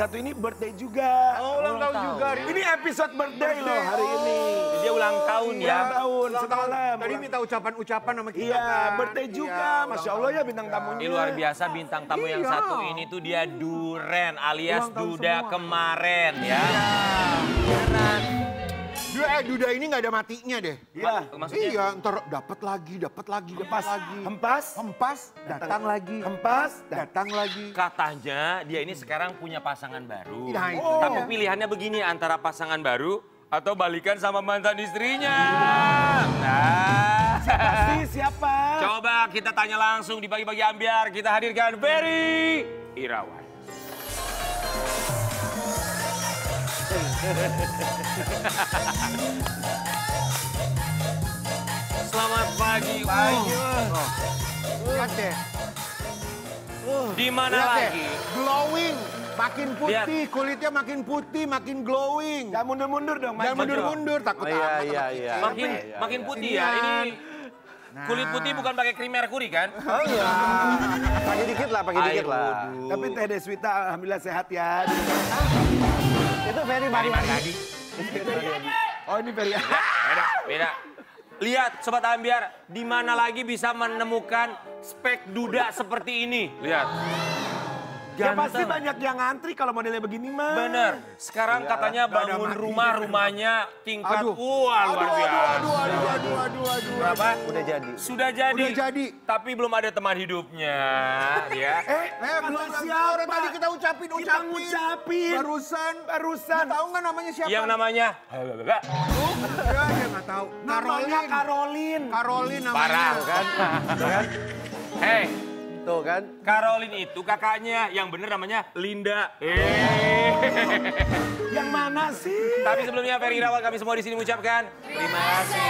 satu ini birthday juga. Oh, ulang tahun juga. Ini episode birthday loh hari ini. Dia ulang tahun ya. Ulang tahun semalam. Tadi minta ucapan-ucapan sama kita. Iya, kan? birthday juga. Masya Allah ya bintang tamunya. Ini luar biasa bintang tamu yang Iya. satu ini tuh dia Duren alias Ulang tahun Duda semua. kemarin ya. Beneran. Duda ini nggak ada matinya deh. Iya. Maksudnya Iya, ntar dapat lagi, dapat lagi. Hempas. Hempas, datang lagi. Hempas. Datang lagi. katanya dia ini sekarang punya pasangan baru. Nah, itu Tapi dia. pilihannya begini antara pasangan baru atau balikan sama mantan istrinya. Nah. Siapa? Coba kita tanya langsung di Pagi-Pagi Ambiar. Kita hadirkan Ferry Irawan. Selamat pagi. Lihat deh. Di mana Lihat deh. lagi? Glowing. Makin putih, Lihat. kulitnya makin putih, makin glowing. Jangan mundur-mundur dong. Jangan maju. mundur-mundur, takut Iya, amat iya, sama iya. kita. Makin putih ya. Inian. Ini kulit putih bukan pakai krim merkuri kan? Oh iya. Pagi dikit lah, pagi dikit Air lah. wudhu. Tapi Teh Deswita alhamdulillah sehat ya. Itu Ferry Mariadi. Oh ini Ferry. Beda. Lihat Sobat Ambiar, di mana lagi bisa menemukan spek duda seperti ini? Lihat. Ya pasti Ganteng. banyak yang ngantri kalau modelnya begini mah. Bener. Sekarang katanya bangun rumahnya tingkat wah luar biasa. Aduh. Berapa? Udah jadi. Sudah jadi. Udah jadi. Tapi belum ada teman hidupnya, ya. Belum kata siapa? Orang tadi kita ucapin. Kita ngucapin. Barusan. Tahu nggak namanya siapa? Yang namanya Ya, dia nggak tahu. Namanya Karolin. Karolin namanya. parah kan? Hei, Tuh kan. Karolin itu kakaknya, yang bener namanya Linda. Yang mana sih? Tapi sebelumnya Ferry Irawan kami semua di sini mengucapkan terima kasih.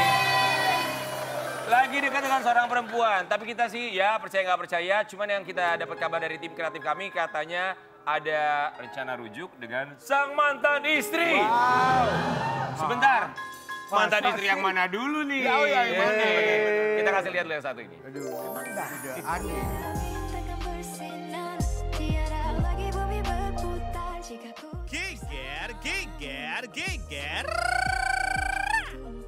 Lagi dekat dengan seorang perempuan, tapi kita sih ya percaya nggak percaya, cuman yang kita dapat kabar dari tim kreatif kami katanya ada rencana rujuk dengan sang mantan istri. Wow. Sebentar, mantan istri yang mana dulu nih? Ya, yang mana? Kita kasih lihat dulu yang satu ini. Aduh, emang udah aneh. Takkan bersinar, tiada lagi bumi berputar jika ku Geger.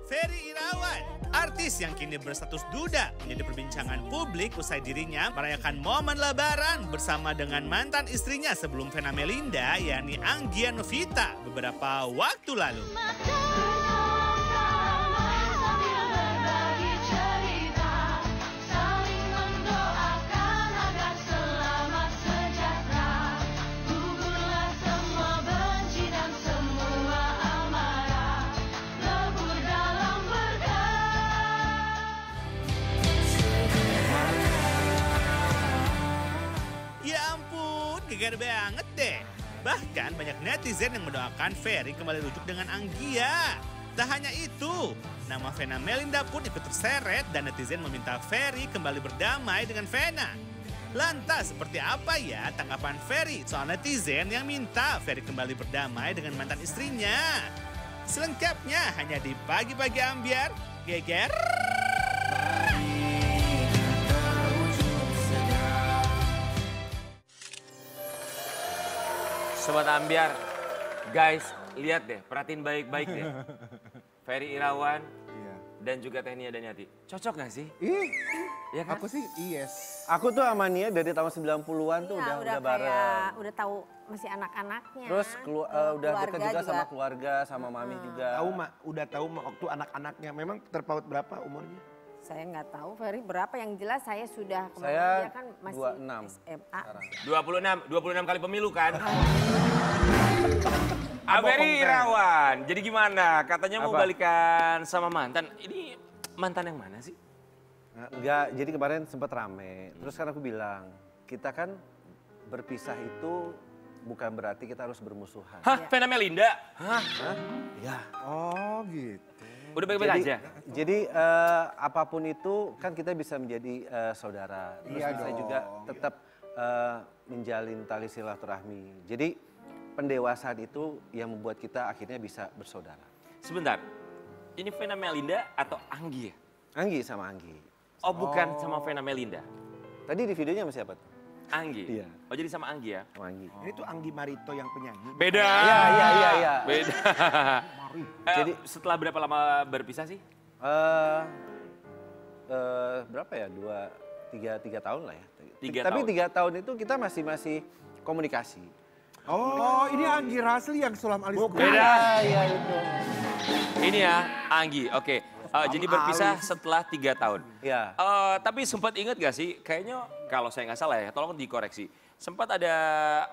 Ferry Irawan, artis yang kini berstatus duda, menjadi perbincangan publik usai dirinya merayakan momen lebaran bersama dengan mantan istrinya sebelum Vena Melinda, yakni Anggia Novita, beberapa waktu lalu. berbagi cerita, saling mendoakan agar selamat sejahtera. Gugurlah semua benci dan semua amarah, lebur dalam berkah. Ya ampun, geger banget deh. Bahkan banyak netizen yang mendoakan Ferry kembali rujuk dengan Anggia. Tak hanya itu, nama Vena Melinda pun ikut terseret dan netizen meminta Ferry kembali berdamai dengan Vena. Lantas seperti apa ya tanggapan Ferry soal netizen yang minta Ferry kembali berdamai dengan mantan istrinya? Selengkapnya hanya di Pagi-Pagi Ambiar, geger. Sobat Ambiar, guys, lihat deh, perhatiin baik-baik deh. Ferry Irawan Iya. dan juga Teh Nia Daniati. Cocok gak sih? Ih, Ya kan? aku sih yes. Aku tuh sama Nia dari tahun 90-an tuh Iya, udah bareng. udah tahu masih anak-anaknya. Terus udah Keluarga dekat juga sama keluarga, sama mami juga. Tahu mak, udah tahu mak waktu anak-anaknya. Memang terpaut berapa umurnya? Saya nggak tahu Ferry berapa, yang jelas saya sudah kemarin Saya dia kan masih 26 SMA. sekarang. 26 kali pemilu kan? Ferry Irawan, jadi gimana? Katanya mau Apa? balikan sama mantan. Ini mantan yang mana sih? Enggak, jadi kemarin sempat rame. Terus kan aku bilang, kita kan berpisah itu bukan berarti kita harus bermusuhan. Hah, Vena Melinda? Hah? Ya. Oh gitu. Udah baik-baik aja? Jadi apapun itu kan kita bisa menjadi saudara. Terus Iya bisa dong. juga tetap menjalin tali silaturahmi. Jadi pendewasaan itu yang membuat kita akhirnya bisa bersaudara. Sebentar, ini Vena Melinda atau Anggi ya? Anggi sama Anggi. Oh bukan sama Vena Melinda? Tadi di videonya sama siapa tuh? Anggi? Iya. Oh jadi sama Anggi ya? Sama Anggi. Ini tuh Anggi Marito yang penyanyi. Beda. Iya. Beda. Jadi setelah berapa lama berpisah sih? Berapa ya? Tiga tahun lah ya. 3 Tapi tahun. 3 tahun itu kita masih komunikasi. Oh, ini Anggi Rasli yang Sulam Alis. Beda. Iya itu. Ini ya Anggi, oke. Jadi berpisah setelah 3 tahun. Iya. Tapi sempat ingat gak sih, kayaknya kalau saya nggak salah ya, tolong dikoreksi. Sempat ada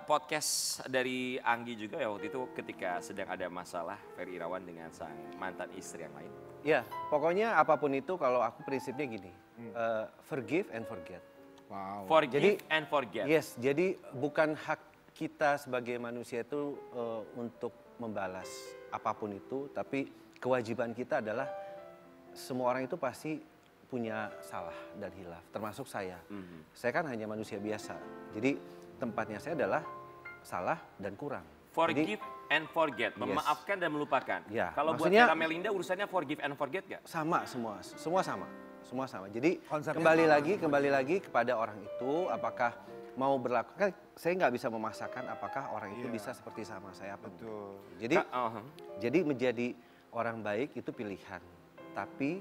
podcast dari Anggi juga ya waktu itu ketika sedang ada masalah Ferry Irawan dengan sang mantan istri yang lain. Iya, pokoknya apapun itu kalau aku prinsipnya gini, forgive and forget. Wow. Forgive and forget. Yes, jadi bukan hak kita sebagai manusia itu untuk membalas apapun itu, tapi kewajiban kita adalah semua orang itu pasti punya salah dan hilaf, termasuk saya. Saya kan hanya manusia biasa, jadi tempatnya saya adalah salah dan kurang. Forgive Jadi, and forget, memaafkan dan melupakan. Ya, Kalau buat maksudnya- Vena Melinda urusannya forgive and forget gak? sama semua sama. Jadi Konsepnya kembali lagi kepada orang itu, apakah mau berlaku, kan saya nggak bisa memaksakan apakah orang itu bisa seperti sama saya apa enggak. Betul. Jadi jadi menjadi orang baik itu pilihan, tapi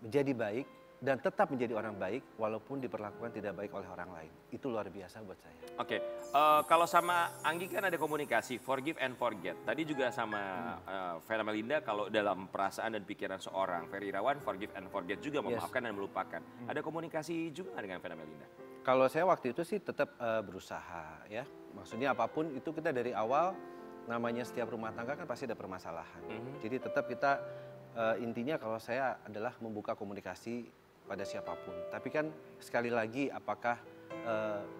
menjadi baik dan tetap menjadi orang baik walaupun diperlakukan tidak baik oleh orang lain, itu luar biasa buat saya. Oke, kalau sama Anggi kan ada komunikasi, forgive and forget. Tadi juga sama Vena Melinda, kalau dalam perasaan dan pikiran seorang Ferry Irawan, forgive and forget juga, memaafkan dan melupakan. Ada komunikasi juga nggak dengan Vena Melinda? Kalau saya waktu itu sih tetap berusaha ya, maksudnya apapun itu kita dari awal, namanya setiap rumah tangga kan pasti ada permasalahan. Jadi tetap kita intinya kalau saya adalah membuka komunikasi pada siapapun. Tapi kan sekali lagi apakah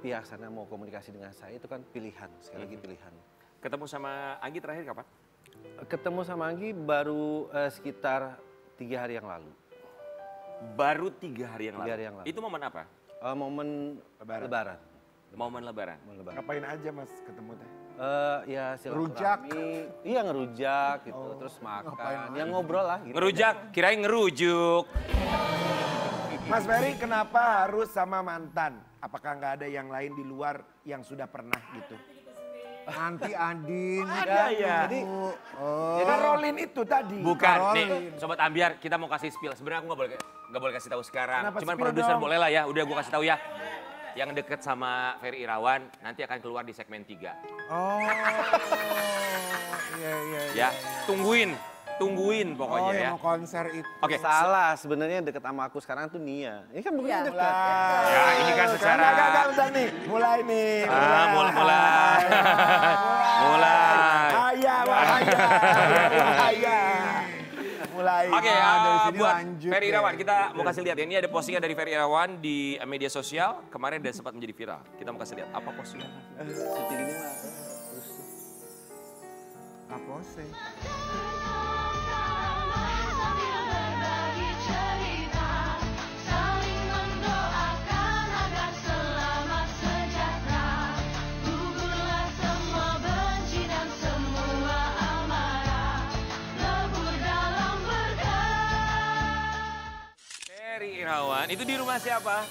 pihak sana mau komunikasi dengan saya itu kan pilihan, sekali lagi pilihan. Ketemu sama Anggi terakhir kapan? Ketemu sama Anggi baru sekitar 3 hari yang lalu. Baru 3 hari yang lalu. 3 hari yang lalu. Itu momen apa? Momen Lebaran. Momen Lebaran. Momen Lebaran. Ngapain aja mas ketemu teh? Ya Rujak. silaturahmi, iya ngerujak gitu, terus makan, ya ngobrol lah gitu. Ngerujak, kirain ngerujuk. Mas Ferry kenapa harus sama mantan? Apakah nggak ada yang lain di luar yang sudah pernah gitu? Nanti Andin. Ada ya. Jadi Karolin itu tadi. Bukan, nih Sobat Ambiar, kita mau kasih spill. Sebenarnya aku nggak boleh kasih tahu sekarang. Kenapa Cuman spill produser dong? boleh lah ya, udah gue kasih tahu ya. Yang deket sama Ferry Irawan nanti akan keluar di segmen 3. Oh, iya. Ya, tungguin pokoknya Oh, ya. yang mau konser itu. Oke, salah sebenarnya deket sama aku sekarang tuh Nia. Ini kan bukan Iya. dekat. ya ini kan secara... Enggak, udah nih. Mulai nih. mulai. Ayah. Mulai. Oke, dari sini buat lanjut Ferry deh. Irawan, kita mau kasih lihat ya. Ini ada postingan dari Ferry Irawan di media sosial. Kemarin udah sempat menjadi viral. Kita mau kasih lihat apa postingan. Syuting ini mah. Kapose. Sambil berbagi cerita, saling mendoakan agar selamat sejahtera. Gugurlah semua benci dan semua amarah, lebur dalam berkah. Ferry Irawan, itu di rumah siapa?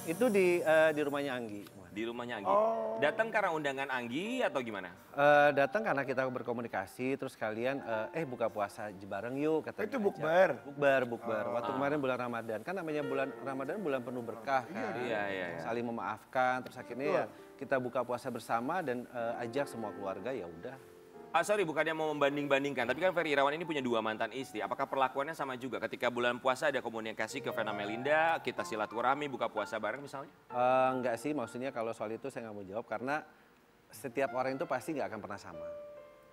Itu di rumahnya Anggi. Di rumahnya Anggi. Datang karena undangan Anggi atau gimana? Datang karena kita berkomunikasi, terus kalian buka puasa bareng yuk katanya. Itu bukber. Bukber. Waktu kemarin bulan Ramadan, kan namanya bulan Ramadan bulan penuh berkah kan. Iya. Saling memaafkan, terus akhirnya ya kita buka puasa bersama dan ajak semua keluarga, ya udah. Sorry, bukannya mau membanding-bandingkan, tapi kan Ferry Irawan ini punya 2 mantan istri. Apakah perlakuannya sama juga? Ketika bulan puasa ada komunikasi ke Vena Melinda, kita silaturahmi, buka puasa bareng misalnya? Enggak sih, maksudnya kalau soal itu saya nggak mau jawab karena setiap orang itu pasti nggak akan pernah sama.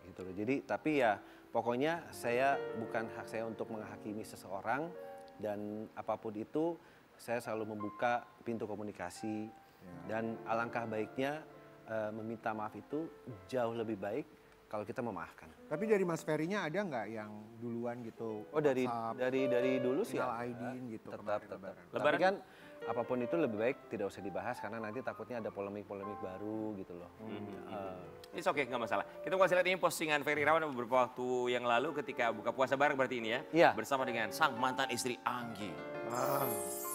Gitu loh. Jadi, tapi ya pokoknya saya bukan hak saya untuk menghakimi seseorang dan apapun itu saya selalu membuka pintu komunikasi dan alangkah baiknya meminta maaf itu jauh lebih baik kalau kita memaafkan. Tapi dari Mas Ferry-nya ada nggak yang duluan gitu? Oh dari dulu sih Final ya. Aidin gitu. Tetap. kemarin Lebaran. Lebaran? Tapi kan apapun itu lebih baik tidak usah dibahas karena nanti takutnya ada polemik-polemik baru gitu loh. It's okay, nggak masalah. Kita mau kasih lihat ini postingan Ferry Irawan beberapa waktu yang lalu ketika buka puasa bareng berarti ini ya. Iya. Bersama dengan sang mantan istri Anggi.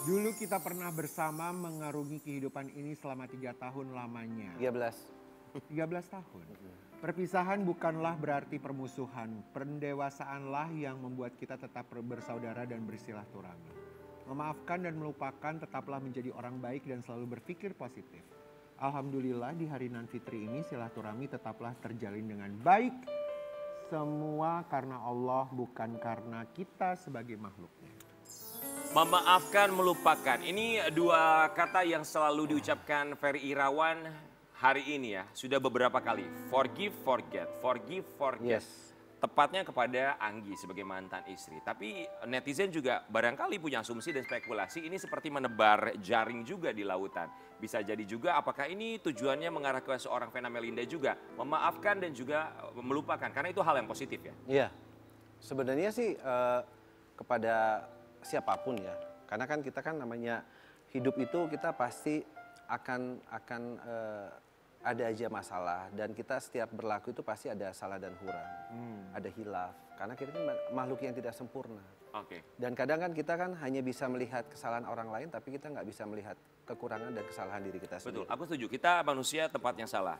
Dulu kita pernah bersama mengarungi kehidupan ini selama 3 tahun lamanya. 13. 13 tahun. Perpisahan bukanlah berarti permusuhan. Pendewasaanlah yang membuat kita tetap bersaudara dan bersilaturahmi. Memaafkan dan melupakan tetaplah menjadi orang baik dan selalu berpikir positif. Alhamdulillah di hari Nan Fitri ini silaturahmi tetaplah terjalin dengan baik. Semua karena Allah, bukan karena kita sebagai makhluknya. Memaafkan, melupakan. Ini dua kata yang selalu diucapkan Ferry Irawan hari ini ya. Sudah beberapa kali. Forgive, forget. Forgive, forget. Yes. Tepatnya kepada Anggi sebagai mantan istri. Tapi netizen juga barangkali punya asumsi dan spekulasi ini seperti menebar jaring juga di lautan. Bisa jadi juga apakah ini tujuannya mengarah ke seorang Vena Melinda juga. Memaafkan dan juga melupakan. Karena itu hal yang positif ya. Iya. Sebenarnya sih kepada siapapun ya. Karena kan kita kan namanya hidup itu kita pasti akan ada aja masalah dan kita setiap berlaku itu pasti ada salah dan kurang, ada hilaf. Karena kita kan makhluk yang tidak sempurna. Oke. Dan kadang kan kita kan hanya bisa melihat kesalahan orang lain, tapi kita nggak bisa melihat kekurangan dan kesalahan diri kita Betul, sendiri. aku setuju. Kita manusia tempatnya salah.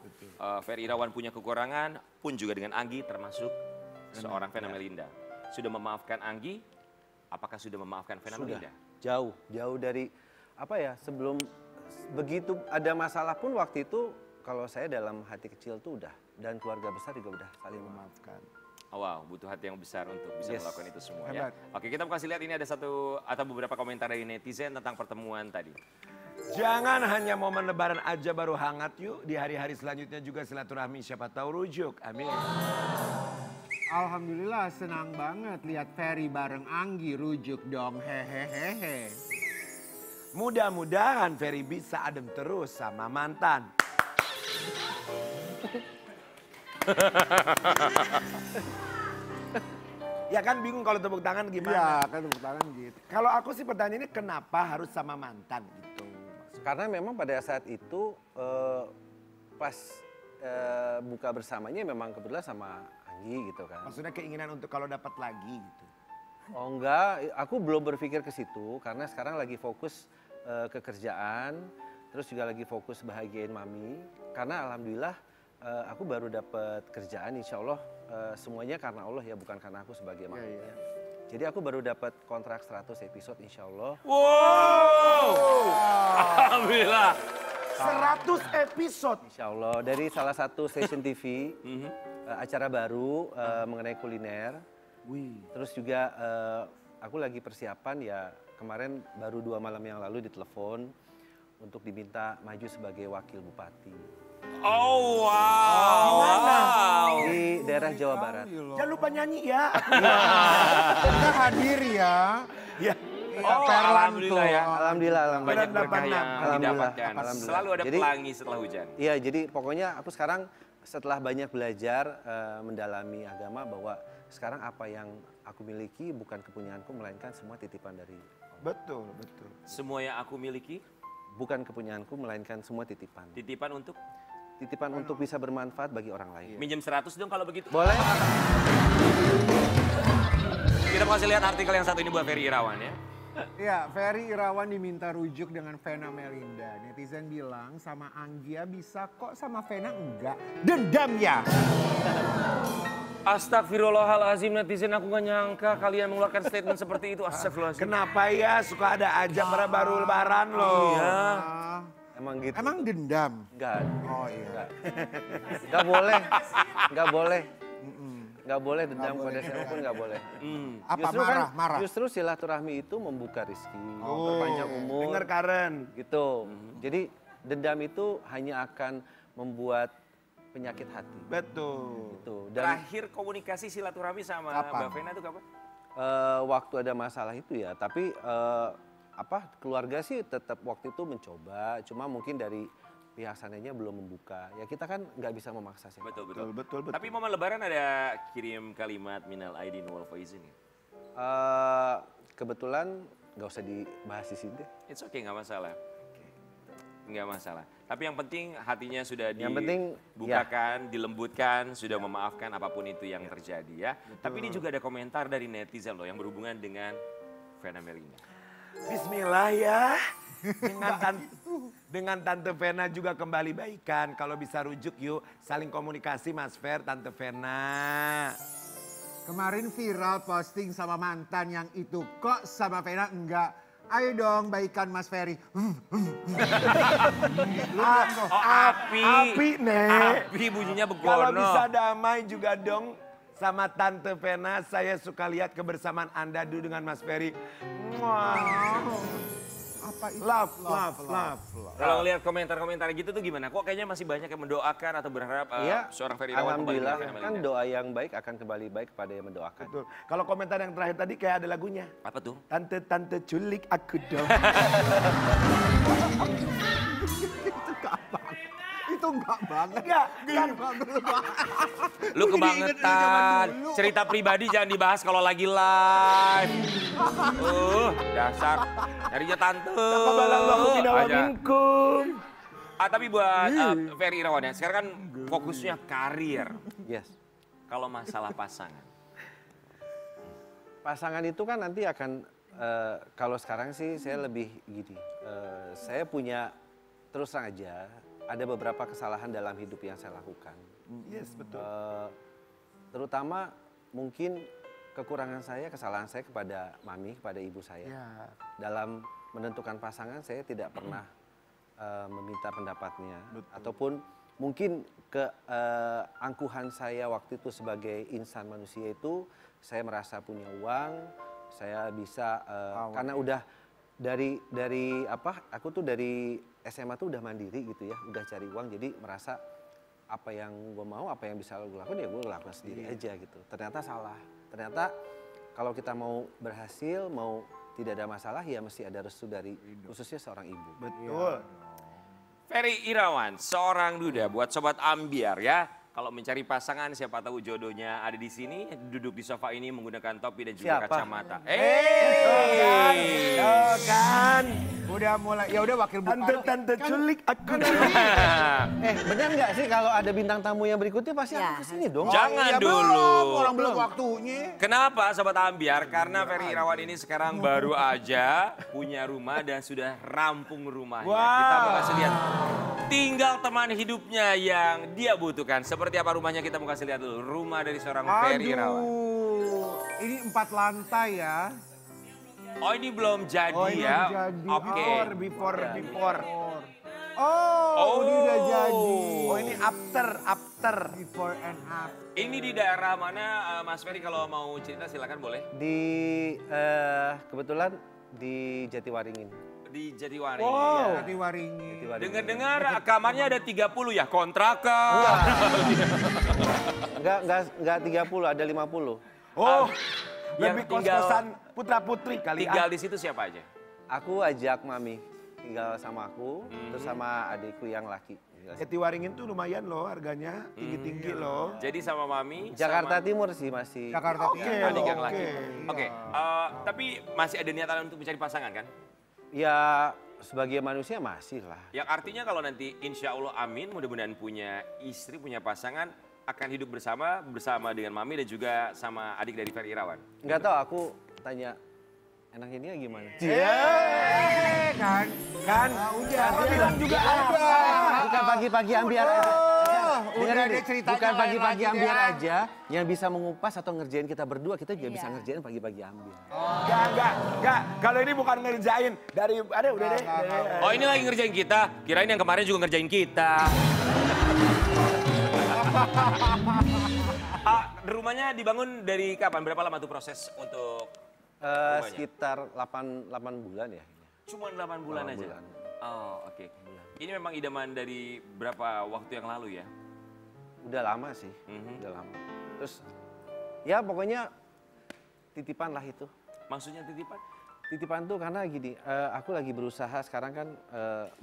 Ferry Irawan punya kekurangan, pun juga dengan Anggi termasuk seorang Vena Melinda. Sudah memaafkan Anggi, apakah sudah memaafkan Vena Sudah Melinda? jauh dari apa ya, sebelum begitu ada masalah pun waktu itu kalau saya dalam hati kecil tuh udah, dan keluarga besar juga udah saling memaafkan. Oh, wow, butuh hati yang besar untuk bisa Yes. melakukan itu semua ya. Hebat. Oke, kita mau kasih lihat ini ada satu atau beberapa komentar dari netizen tentang pertemuan tadi. Jangan hanya momen lebaran aja baru hangat yuk. Di hari-hari selanjutnya juga silaturahmi, siapa tahu rujuk. Amin. Alhamdulillah senang banget lihat Ferry bareng Anggi, rujuk dong, hehehehe. Mudah-mudahan Ferry bisa adem terus sama mantan. Ya kan bingung kalau tepuk tangan Iya gimana. kan tepuk tangan gitu. Kalau aku sih pertanyaannya kenapa harus sama mantan gitu. Karena memang pada saat itu pas buka bersamanya memang kebetulan sama Anggi gitu kan. Maksudnya keinginan untuk kalau dapat lagi gitu. Oh enggak, aku belum berpikir ke situ karena sekarang lagi fokus ke kerjaan, terus juga lagi fokus bahagiain mami. Karena alhamdulillah aku baru dapat kerjaan, insya Allah semuanya karena Allah ya, bukan karena aku sebagai manusia. Jadi aku baru dapat kontrak 100 episode insya Allah. Wow! Alhamdulillah. 100 episode. Insya Allah dari salah satu stasiun TV, acara baru mengenai kuliner. Wih. Terus juga aku lagi persiapan ya, kemarin baru 2 malam yang lalu ditelepon untuk diminta maju sebagai wakil bupati. Oh, wow. Wow. Di daerah Jawa Barat. Jangan lupa nyanyi ya. Kita hadir ya. Ya. Oh, Perlan alhamdulillah tuh. ya. Alhamdulillah, Banyak alhamdulillah. berkah yang Alhamdulillah. didapatkan. Alhamdulillah. Selalu ada Jadi- pelangi setelah hujan. Iya, jadi pokoknya aku sekarang setelah banyak belajar mendalami agama bahwa sekarang apa yang aku miliki bukan kepunyaanku melainkan semua titipan dari Allah. Betul, betul. Semua yang aku miliki, Bukan kepunyaanku melainkan semua titipan. titipan untuk Titipan untuk bisa bermanfaat bagi orang lain. minjem 100 dong kalau begitu. Boleh? Kita mau kasih lihat artikel yang satu ini buat Ferry Irawan ya. Ya, Ferry Irawan diminta rujuk dengan Vena Melinda. Netizen bilang sama Anggia bisa kok, sama Vena enggak. Dendam ya. Astagfirullahalazim, netizen, aku gak nyangka kalian mengeluarkan statement seperti itu. Astagfirullahalazim. Kenapa ya suka ada ajang baru lebaran loh. Iya. Ah, Emang gitu? emang dendam? Enggak. Oh iya. Enggak boleh. Enggak boleh. Enggak boleh dendam pada siapapun, enggak boleh. Apa Justru marah? kan, Marah. Justru silaturahmi itu membuka rezeki, memperpanjang umur. Dengar Karen. Gitu. Jadi dendam itu hanya akan membuat penyakit hati. Betul. Gitu. Dan Terakhir komunikasi silaturahmi sama Kapan? Mbak Vena itu kapan? waktu ada masalah itu ya, tapi keluarga sih tetap waktu itu mencoba, cuma mungkin dari pihak sananya belum membuka. Ya kita kan nggak bisa memaksa siapa. Betul, Betul, betul, betul. Tapi momen lebaran ada kirim kalimat minal aidin wal faizin ya? Kebetulan nggak usah dibahas di sini deh. It's okay, nggak masalah. Nggak masalah. Tapi yang penting hatinya sudah Yang penting, dibukakan, dilembutkan, sudah memaafkan apapun itu yang terjadi ya. Tapi ini juga ada komentar dari netizen loh yang berhubungan dengan Vena Melinda. Bismillah ya. Dengan Tante Vena juga kembali baikan. Kalau bisa rujuk yuk, saling komunikasi Mas Fer, Tante Vena. Kemarin viral posting sama mantan yang itu. Kok sama Vena enggak? Ayo dong baikan Mas Ferry. Api. Api, Nek. Api bunyinya begono. Kalau bisa damai juga dong sama Tante Vena. Saya suka lihat kebersamaan Anda dulu dengan Mas Ferry. Apa itu? Love. Kalau lihat komentar-komentar gitu tuh gimana? Kok kayaknya masih banyak yang mendoakan atau berharap seorang Ferry Irawan kembali alhamdulillah dengan Vena kan Melinda? doa yang baik akan kembali baik kepada yang mendoakan. Betul. Kalau komentar yang terakhir tadi kayak ada lagunya. Apa tuh? Tante culik aku dong. Itu enggak banget. Enggak, kan. Lu kebangetan. Cerita pribadi jangan dibahas kalau lagi live. Dasar. Nyarinya tante. Taqabbalallahu minna wa aja. minkum. Tapi buat Ferry Irawan ya, sekarang kan fokusnya karir. Yes. Kalau masalah pasangan. Pasangan itu kan nanti akan, kalau sekarang sih saya lebih gini, saya punya, terus terang aja, ada beberapa kesalahan dalam hidup yang saya lakukan. Yes, betul. Terutama mungkin kekurangan saya, kesalahan saya kepada mami, kepada ibu saya. Ya. Dalam menentukan pasangan saya tidak pernah meminta pendapatnya. Ataupun mungkin keangkuhan saya waktu itu sebagai insan manusia itu, saya merasa punya uang, saya bisa, karena udah dari apa, aku tuh dari SMA tuh udah mandiri gitu ya, udah cari uang, jadi merasa apa yang gue mau, apa yang bisa gue lakukan ya gue lakukan sendiri aja gitu. Ternyata salah. Ternyata kalau kita mau berhasil, mau tidak ada masalah ya mesti ada restu dari khususnya seorang ibu. Betul. Ferry Irawan, seorang duda buat Sobat Ambiar ya. Kalau mencari pasangan siapa tahu jodohnya ada di sini, duduk di sofa ini menggunakan topi dan juga Siapa? kacamata. Oh kan. Udah mulai, ya udah wakil Tante culik aku dong. Benar nggak sih kalau ada bintang tamu yang berikutnya pasti Ya. aku kesini dong? Jangan dulu. Orang belum waktunya. Kenapa Sobat Ambiar? Karena Ferry Irawan ini sekarang baru aja punya rumah dan sudah rampung rumahnya. Kita mau kasih lihat tinggal teman hidupnya yang dia butuhkan. Seperti apa rumahnya kita mau kasih lihat dulu. Rumah dari seorang Ferry Irawan. Ini 4 lantai ya. Oh ini belum jadi Oh, ini ya? belum jadi. Oke. Before. Oh, ini udah jadi. Oh ini after. Before and after. Ini di daerah mana Mas Ferry kalau mau cerita silakan boleh. Di kebetulan di Jatiwaringin. Di Jatiwaringin. Wow. Nanti Waringin. Dengar-dengar kamarnya ada 30 ya kontrakan. Enggak 30, ada 50. Oh. Yang Lebih tinggal- kos-kosan putra-putri kali. Tinggal di situ siapa aja? Aku ajak mami tinggal sama aku, terus sama adikku yang laki. Jatiwaringin tuh lumayan loh harganya, tinggi-tinggi loh. Jadi sama Mami. Jakarta sama Timur sih masih. Jakarta Oke, Timur. adik yang oke. laki. Oke. Tapi masih ada niatan untuk mencari pasangan kan? Ya sebagai manusia masih lah. Yang artinya kalau nanti insya Allah amin mudah-mudahan punya istri, punya pasangan akan hidup bersama dengan Mami dan juga sama adik dari Ferry Irawan. Nggak tahu aku tanya enaknya dia gimana? Kan? Udah. Bilang juga ada. Bukan pagi-pagi ambiar aja. Udah Dengerin ada nih, ceritanya bukan lain pagi-pagi lagi, ambiar Dan. aja yang bisa mengupas atau ngerjain kita berdua, kita juga bisa Iya. ngerjain pagi-pagi ambiar. Enggak. Kalau ini bukan ngerjain. Udah deh. Oh ini lagi ngerjain kita, kirain yang kemarin juga ngerjain kita. Rumahnya dibangun dari kapan? Berapa lama tuh proses untuk rumahnya? Sekitar 8 bulan ya. Cuma 8 bulan 8 aja? bulan. Oh oke. Ini memang idaman dari berapa waktu yang lalu ya? Udah lama sih, udah lama. Terus ya pokoknya titipan lah itu. Maksudnya titipan? Titipan tuh karena gini, aku lagi berusaha sekarang kan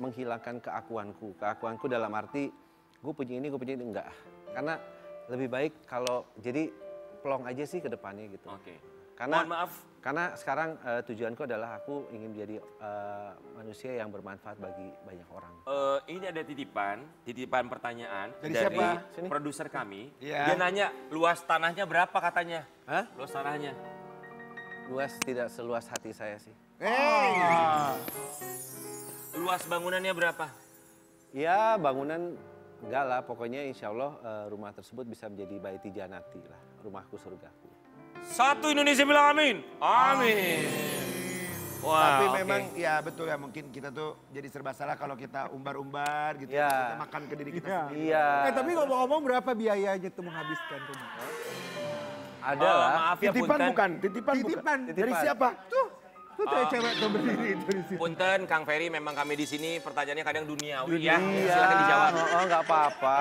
menghilangkan keakuanku. Keakuanku dalam arti gue punya ini, enggak. Karena lebih baik kalau jadi plong aja sih ke depannya gitu. Oke. Karena Mohon maaf. Karena sekarang tujuanku adalah aku ingin menjadi manusia yang bermanfaat bagi banyak orang. Ini ada titipan pertanyaan Dari dari siapa? Sini. produser kami. Iya. Dia nanya luas tanahnya berapa katanya? Hah? Luas tanahnya. Luas tidak seluas hati saya sih. Luas bangunannya berapa? Ya bangunan enggak lah, pokoknya insya Allah rumah tersebut bisa menjadi baiti janati lah, rumahku surgaku. Satu Indonesia bilang amin. Amin. Wah, Tapi oke. memang ya betul ya, mungkin kita tuh jadi serba salah kalau kita umbar-umbar gitu. Ya. Kita makan ke diri kita sendiri. Iya. Tapi ngomong-ngomong berapa biayanya tuh menghabiskan rumah? Ada lah. Maaf ya, Titipan punten. bukan? Titipan bukan? Titipan. Dari siapa? Tuh cewek tuh berdiri itu di situ. Punten, Kang Ferry, memang kami di sini pertanyaannya kadang duniawi ya. Silakan dijawab. Oh nggak apa-apa.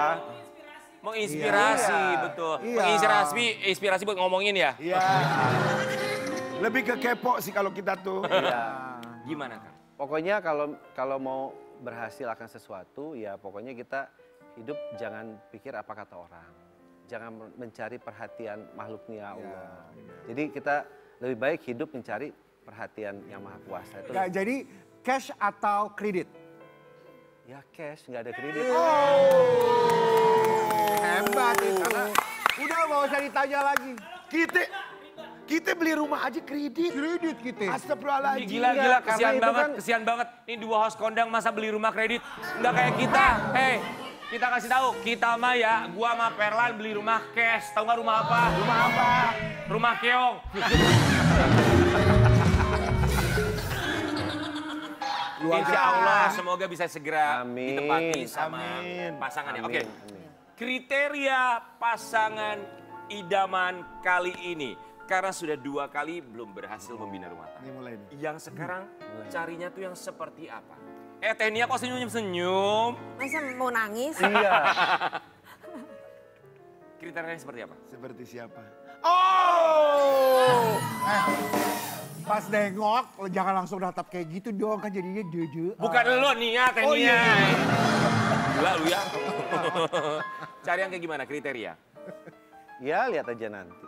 Menginspirasi, betul. Iya. Menginspirasi buat ngomongin ya. Iya. Lebih ke kepo sih kalau kita tuh. Iya. Gimana, Kang? Pokoknya kalau mau berhasil akan sesuatu, ya pokoknya kita hidup jangan pikir apa kata orang. Jangan mencari perhatian makhluknya Allah. Jadi kita lebih baik hidup mencari perhatian yang maha kuasa. Itu Nggak, jadi cash atau kredit? ya cash, nggak ada kredit. Hebat itu. Udah nggak usah ditanya lagi. Kita beli rumah aja kredit. Kredit kita. Astagfirullahaladzim. Gila, karena kesian itu banget, kan- kesian banget. Ini dua host kondang masa beli rumah kredit. Nggak kayak kita. Hei, kita kasih tahu, kita mah ya, gua sama Perlan beli rumah cash. Tahu nggak rumah apa? Rumah apa? Rumah keong. Insya Allah semoga bisa segera Amin. ditepati sama Amin. pasangannya. Amin, Oke, amin. kriteria pasangan idaman kali ini. Karena sudah 2 kali belum berhasil membina rumah tangga. Ini mulai nih. Yang sekarang carinya tuh yang seperti apa? Tenia kok senyum-senyum? Masa mau nangis? Iya. Kriterianya seperti apa? Seperti siapa? Oh! Pas nengok, jangan langsung natap kayak gitu dong, kan jadinya dede. Bukan lo Nia, Tenia. Oh, iya. Gila lu ya. Cari yang kayak gimana kriteria? Ya lihat aja nanti.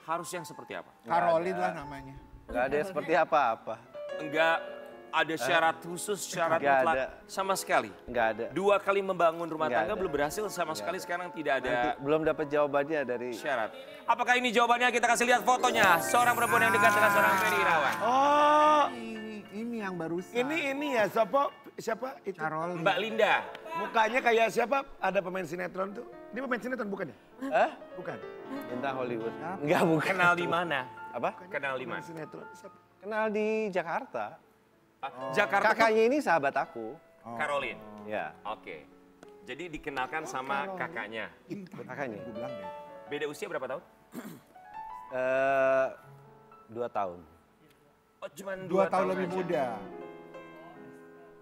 Harus yang seperti apa? Karolin lah namanya. Nggak ada seperti apa-apa. Enggak ada syarat khusus, syarat Nggak mutlak ada. sama sekali. Nggak ada. 2 kali membangun rumah Nggak tangga ada. belum berhasil sama sekali, sekarang tidak ada Nanti belum dapat jawabannya dari syarat. Apakah ini jawabannya? Kita kasih lihat fotonya. Seorang perempuan yang dekat dengan seorang Ferry Irawan. Oh, Ini yang barusan. ini ya siapa itu? Karolin. Mbak Linda. Mukanya kayak siapa? Ada pemain sinetron tuh. Ini pemain sinetron bukan ya? Hah? Bukan. Bintang Hollywood. Enggak bukan. Kenal di mana? Apa? Kenal di mana? Pemain sinetron siapa? Kenal di Jakarta. Jakarta tuh Kakaknya ini sahabat aku. Caroline. Ya, Oke. Jadi dikenalkan sama kakaknya. kakaknya. Gue bilang deh. Beda usia berapa tahun? 2 tahun. Oh, cuman 2 tahun lebih aja. muda.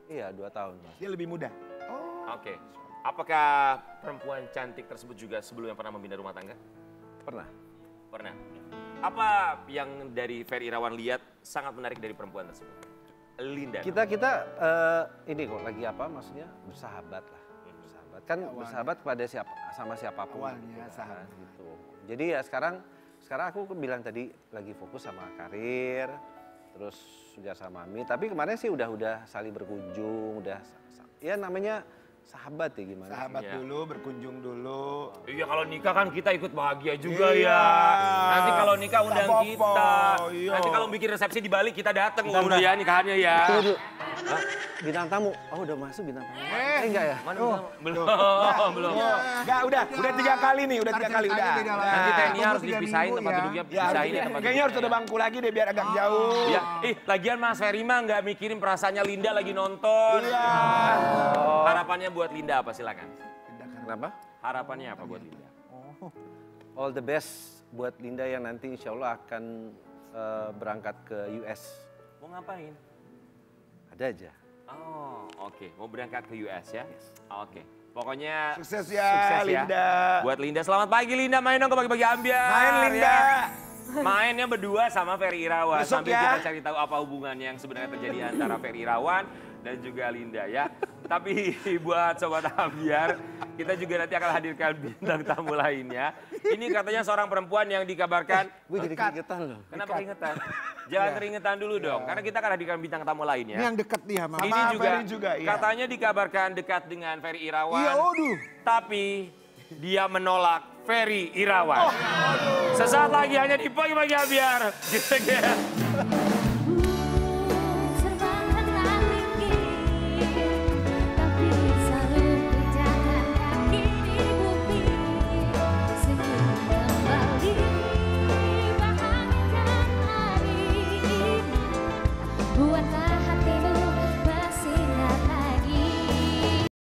Iya, 2 tahun. Mas. Dia lebih muda. Oke. Apakah perempuan cantik tersebut juga sebelumnya pernah membina rumah tangga? Pernah. Pernah. Apa yang dari Ferry Irawan lihat sangat menarik dari perempuan tersebut? Linda. Kita ini kok lagi apa maksudnya bersahabat lah. Bersahabat kan bersahabat kepada sama siapapun. Awalnya kan, sahabat. gitu. Jadi ya sekarang aku bilang tadi lagi fokus sama karir, terus juga sama Mami. Tapi kemarin sih udah saling berkunjung, ya namanya sahabat ya gimana? Sahabat Iya. dulu, berkunjung dulu. Iya, kalau nikah kan kita ikut bahagia juga Iya. ya. Nanti kalau nikah undang Tak apa-apa, kita. iya. Nanti kalau bikin resepsi di Bali kita datang udah ya nikahannya ya. Tunggu dulu. Hah? Bintang tamu. Oh udah masuk bintang tamu. Enggak ya? Mana belum? Belum. Enggak, udah 3 kali nih, udah 3 kali udah. Ceritanya beda lagi. Nanti Tenia Tunggu harus 3 dipisahin minggu tempat ya. duduknya, Ya, pisahin ya tempat kayaknya harus ada bangku lagi deh biar agak jauh. Ya, lagian Mas Ferry mah nggak mikirin perasaannya Linda lagi nonton. Iya. Harapannya buat Linda apa silakan? Kenapa? Harapannya apa buat Linda? All the best buat Linda yang nanti insya Allah akan berangkat ke US. Mau ngapain? Ada aja. Oh, oke. Mau berangkat ke US ya? Oke. Pokoknya Sukses ya, Linda. Buat Linda, selamat pagi Linda. Main dong ke pagi-pagi ambiar. Main, Linda. ya. Mainnya berdua sama Ferry Irawan. Besok Sambil ya. kita cari tahu apa hubungannya yang sebenarnya terjadi antara Ferry Irawan dan juga Linda ya. Tapi buat Sobat Ambiar, kita juga nanti akan hadirkan bintang tamu lainnya. Ini katanya seorang perempuan yang dikabarkan. Gue jadi keringetan loh. Kenapa keringetan? Jangan keringetan dulu dong, karena kita akan hadirkan bintang tamu lainnya. Ini yang deket nih sama. Ini Sama juga, Ferry juga, iya. katanya dikabarkan dekat dengan Ferry Irawan. Iya, waduh. Tapi dia menolak Ferry Irawan. Sesaat lagi hanya di Pagi-Pagi Ambiar. Gitu ya.